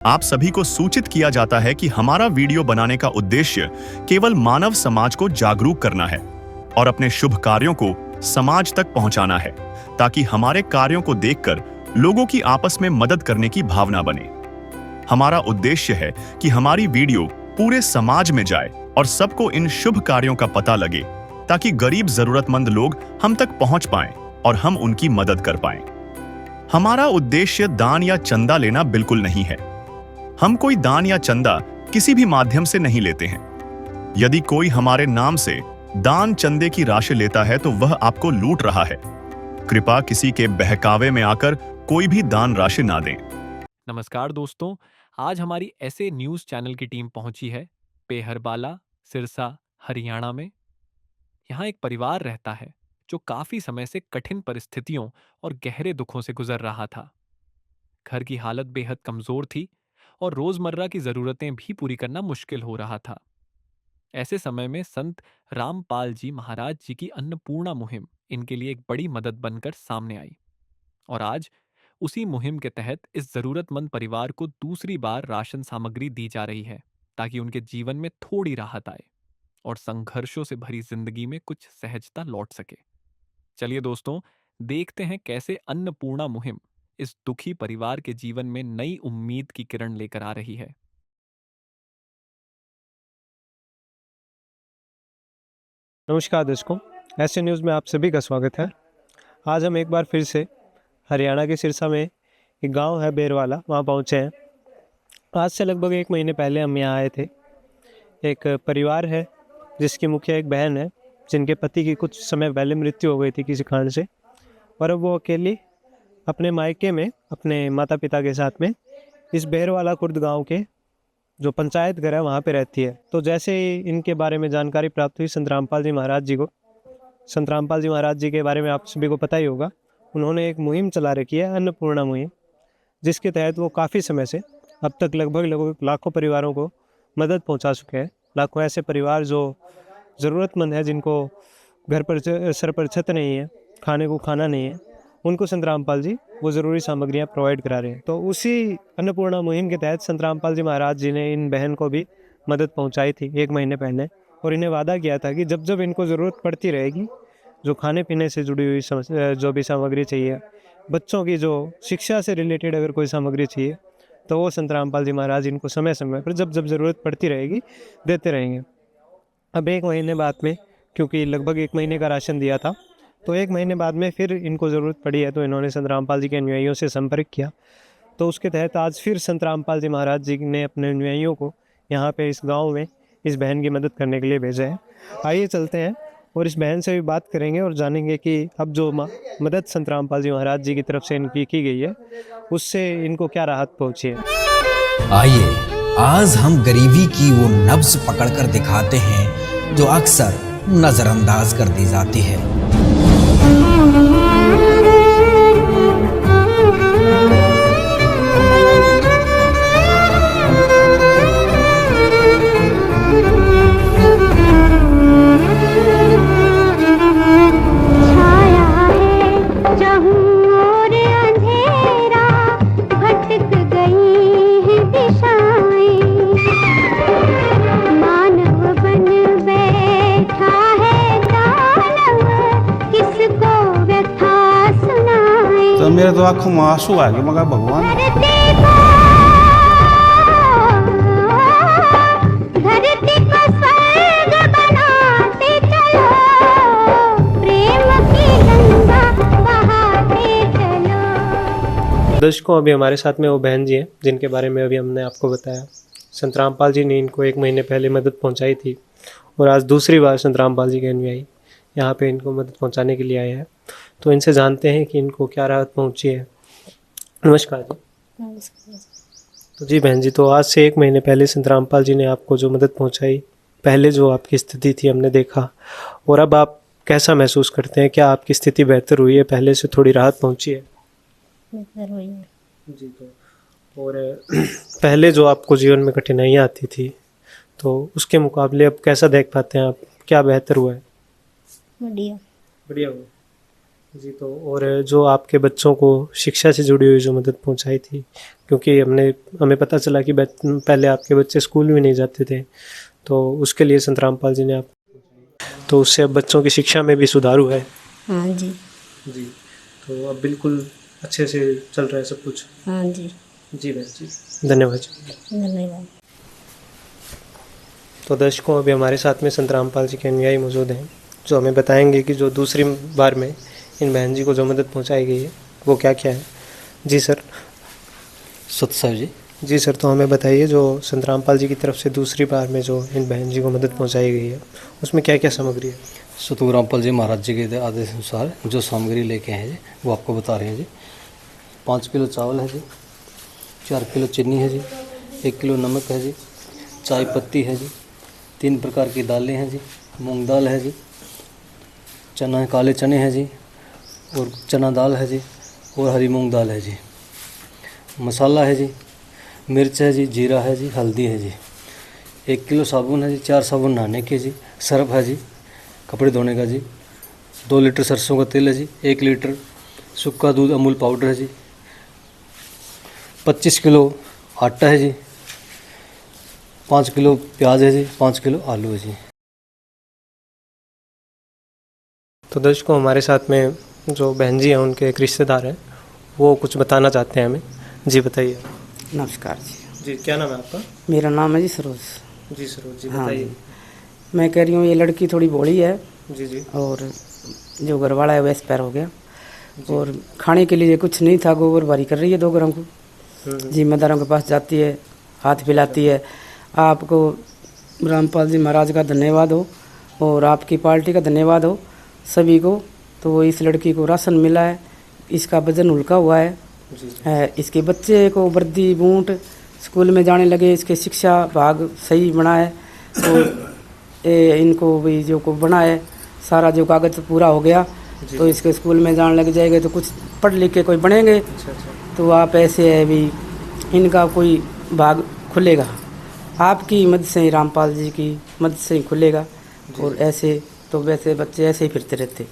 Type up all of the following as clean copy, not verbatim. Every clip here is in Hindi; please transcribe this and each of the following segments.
आप सभी को सूचित किया जाता है कि हमारा वीडियो बनाने का उद्देश्य केवल मानव समाज को जागरूक करना है और अपने शुभ कार्यों को समाज तक पहुंचाना है, ताकि हमारे कार्यों को देखकर लोगों की आपस में मदद करने की भावना बने। हमारा उद्देश्य है कि हमारी वीडियो पूरे समाज में जाए और सबको इन शुभ कार्यों का पता लगे, ताकि गरीब जरूरतमंद लोग हम तक पहुंच पाएं और हम उनकी मदद कर पाएं। हमारा उद्देश्य दान या चंदा लेना बिल्कुल नहीं है। हम कोई दान या चंदा किसी भी माध्यम से नहीं लेते हैं। यदि कोई हमारे नाम से दान चंदे की राशि लेता है तो वह आपको लूट रहा है। कृपया किसी के बहकावे में आकर कोई भी दान राशि ना दें। नमस्कार दोस्तों, आज हमारी ऐसे न्यूज़ चैनल की टीम पहुंची है पेहरबाला, सिरसा, हरियाणा में। यहाँ एक परिवार रहता है जो काफी समय से कठिन परिस्थितियों और गहरे दुखों से गुजर रहा था। घर की हालत बेहद कमजोर थी और रोजमर्रा की जरूरतें भी पूरी करना मुश्किल हो रहा था। ऐसे समय में संत रामपाल जी महाराज जी की अन्नपूर्णा मुहिम इनके लिए एक बड़ी मदद बनकर सामने आई। और आज उसी मुहिम के तहत इस जरूरतमंद परिवार को दूसरी बार राशन सामग्री दी जा रही है, ताकि उनके जीवन में थोड़ी राहत आए और संघर्षों से भरी जिंदगी में कुछ सहजता लौट सके। चलिए दोस्तों, देखते हैं कैसे अन्नपूर्णा मुहिम इस दुखी परिवार के जीवन में नई उम्मीद की किरण लेकर आ रही है। नमस्कार दर्शकों, ऐसे न्यूज़ में आप सभी का स्वागत है। आज हम एक बार फिर से हरियाणा के सिरसा में एक गांव है बेरवाला, वहां पहुंचे हैं। आज से लगभग 1 महीने पहले हम यहाँ आए थे। एक परिवार है जिसकी मुखिया एक बहन है, जिनके पति की कुछ समय पहले मृत्यु हो गई थी किसी कारण से, और अब वो अकेली अपने मायके में अपने माता पिता के साथ में इस बेरवाला खुर्द गाँव के जो पंचायत घर है वहाँ पे रहती है। तो जैसे ही इनके बारे में जानकारी प्राप्त हुई संत रामपाल जी महाराज जी के बारे में आप सभी को पता ही होगा। उन्होंने एक मुहिम चला रखी है, अन्नपूर्णा मुहिम, जिसके तहत वो काफ़ी समय से अब तक लगभग लाखों परिवारों को मदद पहुंचा चुके हैं। लाखों ऐसे परिवार जो ज़रूरतमंद है, जिनको घर पर सर पर छत नहीं है, खाने को खाना नहीं है, उनको संत रामपाल जी वो ज़रूरी सामग्रियाँ प्रोवाइड करा रहे हैं। तो उसी अन्नपूर्णा मुहिम के तहत संत रामपाल जी महाराज जी ने इन बहन को भी मदद पहुंचाई थी 1 महीने पहले, और इन्हें वादा किया था कि जब जब इनको ज़रूरत पड़ती रहेगी, जो खाने पीने से जुड़ी हुई जो भी सामग्री चाहिए, बच्चों की जो शिक्षा से रिलेटेड अगर कोई सामग्री चाहिए, तो वो संत रामपाल जी महाराज इनको समय समय पर जब जब ज़रूरत पड़ती रहेगी देते रहेंगे। अब 1 महीने बाद में, क्योंकि लगभग 1 महीने का राशन दिया था, तो 1 महीने बाद में फिर इनको ज़रूरत पड़ी है, तो इन्होंने संत रामपाल जी के अनुयायियों से संपर्क किया। तो उसके तहत आज फिर संत रामपाल जी महाराज जी ने अपने अनुयायियों को यहाँ पे इस गांव में इस बहन की मदद करने के लिए भेजा है। आइए चलते हैं और इस बहन से भी बात करेंगे और जानेंगे कि अब जो मदद संत रामपाल जी महाराज जी की तरफ से इनकी की गई है, उससे इनको क्या राहत पहुँची है। आइए आज हम गरीबी की वो नब्ज पकड़कर दिखाते हैं जो अक्सर नजरअंदाज कर दी जाती है। मेरे तो आंखों में आंसू आ गए। मगर भगवान दर्शकों, अभी हमारे साथ में वो बहन जी हैं जिनके बारे में अभी हमने आपको बताया। संत रामपाल जी ने इनको 1 महीने पहले मदद पहुंचाई थी, और आज दूसरी बार संत रामपाल जी के अनुयायी यहाँ पे इनको मदद पहुंचाने के लिए आए हैं। तो इनसे जानते हैं कि इनको क्या राहत पहुंची है। नमस्कार जी। नमस्कार। तो जी बहन जी, तो आज से 1 महीने पहले संत रामपाल जी ने आपको जो मदद पहुंचाई, पहले जो आपकी स्थिति थी हमने देखा, और अब आप कैसा महसूस करते हैं? क्या आपकी स्थिति बेहतर हुई है? पहले से थोड़ी राहत पहुंची है? बेहतर हुई है जी। तो और पहले जो आपको जीवन में कठिनाइयाँ आती थी, तो उसके मुकाबले अब कैसा देख पाते हैं आप? क्या बेहतर हुआ है? बढ़िया बढ़िया हुआ। जी, तो और जो आपके बच्चों को शिक्षा से जुड़ी हुई जो मदद पहुंचाई थी, क्योंकि हमें पता चला कि पहले आपके बच्चे स्कूल भी नहीं जाते थे, तो उसके लिए संत रामपाल जी ने आप, तो उससे अब बच्चों की शिक्षा में भी सुधार हुआ है। हाँ जी। जी, तो अब बिल्कुल अच्छे से चल रहा है सब कुछ। हाँ जी। जी बहन जी, धन्यवाद जी। धन्यवाद। तो दर्शकों, अभी हमारे साथ में संत रामपाल जी के अनुयायी मौजूद हैं, जो हमें बताएंगे कि जो दूसरी बार में इन बहन जी को जो मदद पहुंचाई गई है वो क्या क्या है। जी सर। सत्सर जी। जी सर, तो हमें बताइए जो संत रामपाल जी की तरफ से दूसरी बार में जो इन बहन जी को मदद पहुंचाई गई है उसमें क्या क्या सामग्री है। सतगुरु रामपाल जी महाराज जी के आदेश अनुसार जो सामग्री लेके आए हैं जी वो आपको बता रहे हैं जी। 5 किलो चावल है जी, 4 किलो चीनी है जी, 1 किलो नमक है जी, चाय पत्ती है जी, 3 प्रकार की दालें हैं जी, मूंग दाल है जी, चना काले चने हैं जी, और चना दाल है जी, और हरी मूंग दाल है जी, मसाला है जी, मिर्च है जी, जीरा है जी, हल्दी है जी, 1 किलो साबुन है जी, 4 साबुन नहाने के जी, सर्फ है जी कपड़े धोने का जी, 2 लीटर सरसों का तेल है जी, 1 लीटर सूखा दूध अमूल पाउडर है जी, 25 किलो आटा है जी, 5 किलो प्याज है जी, 5 किलो आलू है जी। तो दर्शकों, हमारे साथ में जो बहन जी हैं उनके एक रिश्तेदार हैं, वो कुछ बताना चाहते हैं हमें। जी बताइए। नमस्कार जी। जी, क्या नाम है आपका। मेरा नाम है जी सरोज। जी सरोज जी, हाँ बताइए। जी। मैं कह रही हूँ ये लड़की थोड़ी भोली है जी जी। और जो घरवाला है वो एक्सपायर हो गया और खाने के लिए कुछ नहीं था, गोबर बारी कर रही है 2 ग्राम को। जिम्मेदारों के पास जाती है, हाथ पिलाती है। आपको रामपाल जी महाराज का धन्यवाद हो और आपकी पार्टी का धन्यवाद हो सभी को। तो इस लड़की को राशन मिला है, इसका वजन हल्का हुआ है, इसके बच्चे को वर्दी बूट स्कूल में जाने लगे, इसके शिक्षा भाग सही बना है। तो इनको भी जो को बना है सारा जो कागज पूरा हो गया, तो इसके स्कूल में जाने लग जाएंगे तो कुछ पढ़ लिख के कोई बनेंगे। तो आप ऐसे है भी इनका कोई भाग खुलेगा, आपकी मदद से ही, रामपाल जी की मदद से ही खुलेगा। और ऐसे तो वैसे बच्चे ऐसे ही फिरते रहते।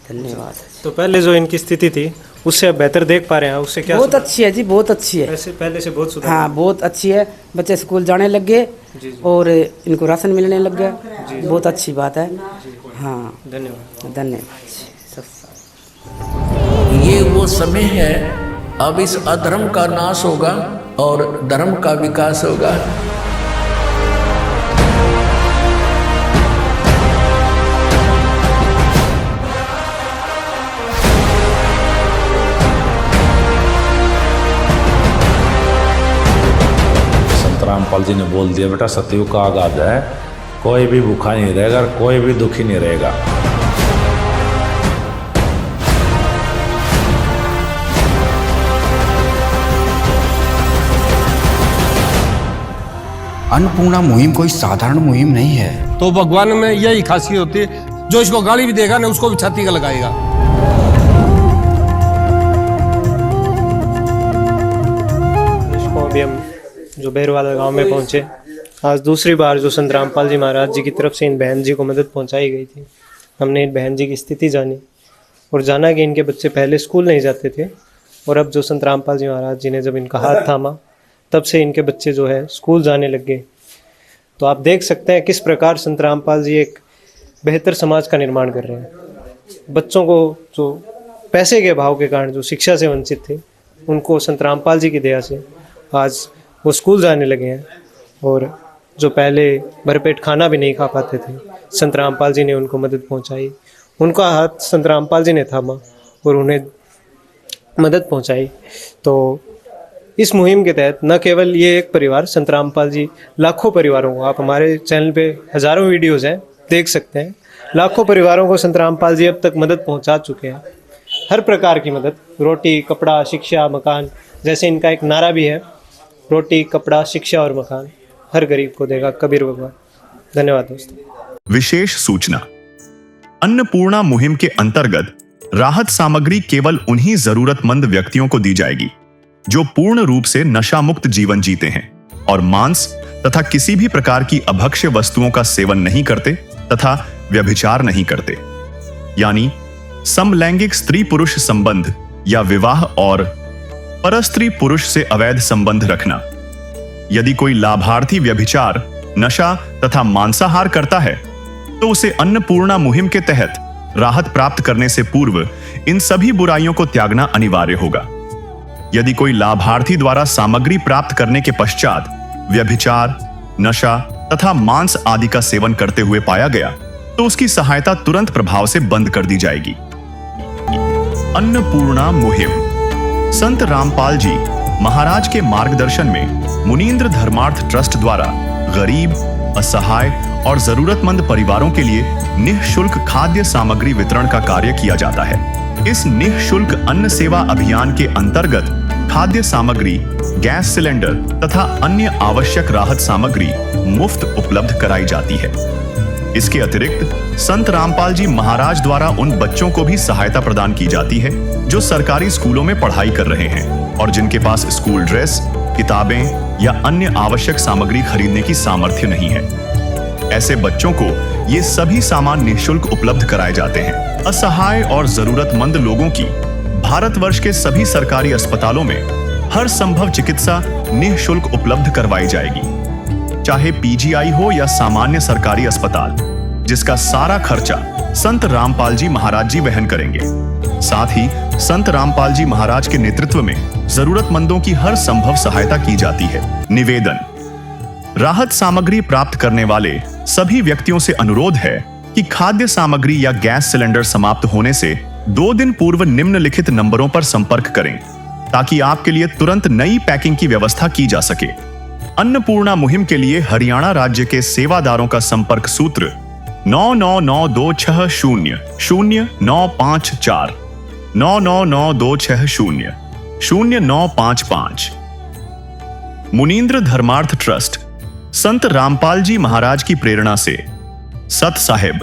धन्यवाद। तो पहले जो इनकी स्थिति थी उससे अब बेहतर देख पा रहे हैं, उससे क्या बहुत अच्छी है जी, बहुत अच्छी है। पहले से बहुत सुधार। हाँ, बहुत अच्छी है। बच्चे स्कूल जाने लग गए और इनको राशन मिलने लग गया, बहुत अच्छी बात है। हाँ, धन्यवाद। धन्यवाद जी। ये वो समय है, अब इस अधर्म का नाश होगा और धर्म का विकास होगा। रामपाल जी ने बोल दिया, बेटा सतयुग का आगाज है, कोई भी भूखा नहीं रहेगा, कोई भी दुखी नहीं रहेगा। अन्नपूर्णा मुहिम कोई साधारण मुहिम नहीं है। तो भगवान में यही खासियत होती है, जो इसको गाली भी देगा ना उसको भी छाती का लगाएगा। अभी हम जो बेरवाला गांव में पहुंचे, आज दूसरी बार जो संत रामपाल जी महाराज जी की तरफ से इन बहन जी को मदद पहुंचाई गई थी। हमने इन बहन जी की स्थिति जानी और जाना कि इनके बच्चे पहले स्कूल नहीं जाते थे और अब जो संत रामपाल जी महाराज जी ने जब इनका हाथ थामा तब से इनके बच्चे जो है स्कूल जाने लग गए। तो आप देख सकते हैं किस प्रकार संत रामपाल जी एक बेहतर समाज का निर्माण कर रहे हैं। बच्चों को जो पैसे के अभाव के कारण जो शिक्षा से वंचित थे, उनको संत रामपाल जी की दया से आज वो स्कूल जाने लगे हैं और जो पहले भरपेट खाना भी नहीं खा पाते थे, संत रामपाल जी ने उनको मदद पहुंचाई। उनका हाथ संत रामपाल जी ने थामा और उन्हें मदद पहुंचाई। तो इस मुहिम के तहत न केवल ये एक परिवार, संत रामपाल जी लाखों परिवारों को, आप हमारे चैनल पे हज़ारों वीडियोज़ हैं, देख सकते हैं, लाखों परिवारों को संत रामपाल जी अब तक मदद पहुंचा चुके हैं। हर प्रकार की मदद, रोटी, कपड़ा, शिक्षा, मकान, जैसे इनका एक नारा भी है, रोटी, कपड़ा, शिक्षा और मकान हर गरीब को देगा कबीर भगवान। धन्यवाद दोस्तों। विशेष सूचना, अन्नपूर्णा मुहिम के अंतर्गत राहत सामग्री केवल उन्हीं जरूरतमंद व्यक्तियों को दी जाएगी जो पूर्ण रूप से नशा मुक्त जीवन जीते हैं और मांस तथा किसी भी प्रकार की अभक्ष्य वस्तुओं का सेवन नहीं करते तथा व्यभिचार नहीं करते। यानी समलैंगिक स्त्री पुरुष संबंध या विवाह और परस्त्री पुरुष से अवैध संबंध रखना। यदि कोई लाभार्थी व्यभिचार, नशा तथा मांसाहार करता है तो उसे अन्नपूर्णा मुहिम के तहत राहत प्राप्त करने से पूर्व इन सभी बुराइयों को त्यागना अनिवार्य होगा। यदि कोई लाभार्थी द्वारा सामग्री प्राप्त करने के पश्चात व्यभिचार, नशा तथा मांस आदि का सेवन करते हुए पाया गया तो उसकी सहायता तुरंत प्रभाव से बंद कर दी जाएगी। अन्नपूर्णा मुहिम। संत रामपाल जी महाराज के मार्गदर्शन में मुनींद्र धर्मार्थ ट्रस्ट द्वारा गरीब, असहाय और जरूरतमंद परिवारों के लिए निःशुल्क खाद्य सामग्री वितरण का कार्य किया जाता है। इस निःशुल्क अन्न सेवा अभियान के अंतर्गत खाद्य सामग्री, गैस सिलेंडर तथा अन्य आवश्यक राहत सामग्री मुफ्त उपलब्ध कराई जाती है। इसके अतिरिक्त संत रामपाल जी महाराज द्वारा उन बच्चों को भी सहायता प्रदान की जाती है जो सरकारी स्कूलों में पढ़ाई कर रहे हैं और जिनके पास स्कूल ड्रेस, किताबें या अन्य आवश्यक सामग्री खरीदने की सामर्थ्य नहीं है। ऐसे बच्चों को ये सभी सामान निःशुल्क उपलब्ध कराए जाते हैं। असहाय और जरूरतमंद लोगों की भारतवर्ष के सभी सरकारी अस्पतालों में हर संभव चिकित्सा निःशुल्क उपलब्ध करवाई जाएगी, चाहे पीजीआई हो या सामान्य सरकारी अस्पताल, जिसका सारा खर्चा संत रामपाल जी महाराज जी वहन करेंगे। साथ ही संत रामपाल जी महाराज के नेतृत्व में जरूरतमंदों की हर संभव सहायता की जाती है। निवेदन। राहत सामग्री प्राप्त करने वाले सभी व्यक्तियों से अनुरोध है कि खाद्य सामग्री या गैस सिलेंडर समाप्त होने से 2 दिन पूर्व निम्नलिखित नंबरों पर संपर्क करें ताकि आपके लिए तुरंत नई पैकिंग की व्यवस्था की जा सके। अन्नपूर्णा मुहिम के लिए हरियाणा राज्य के सेवादारों का संपर्क सूत्र 9992600954 9992600955। मुनींद्र धर्मार्थ ट्रस्ट संत रामपाल जी महाराज की प्रेरणा से सत साहिब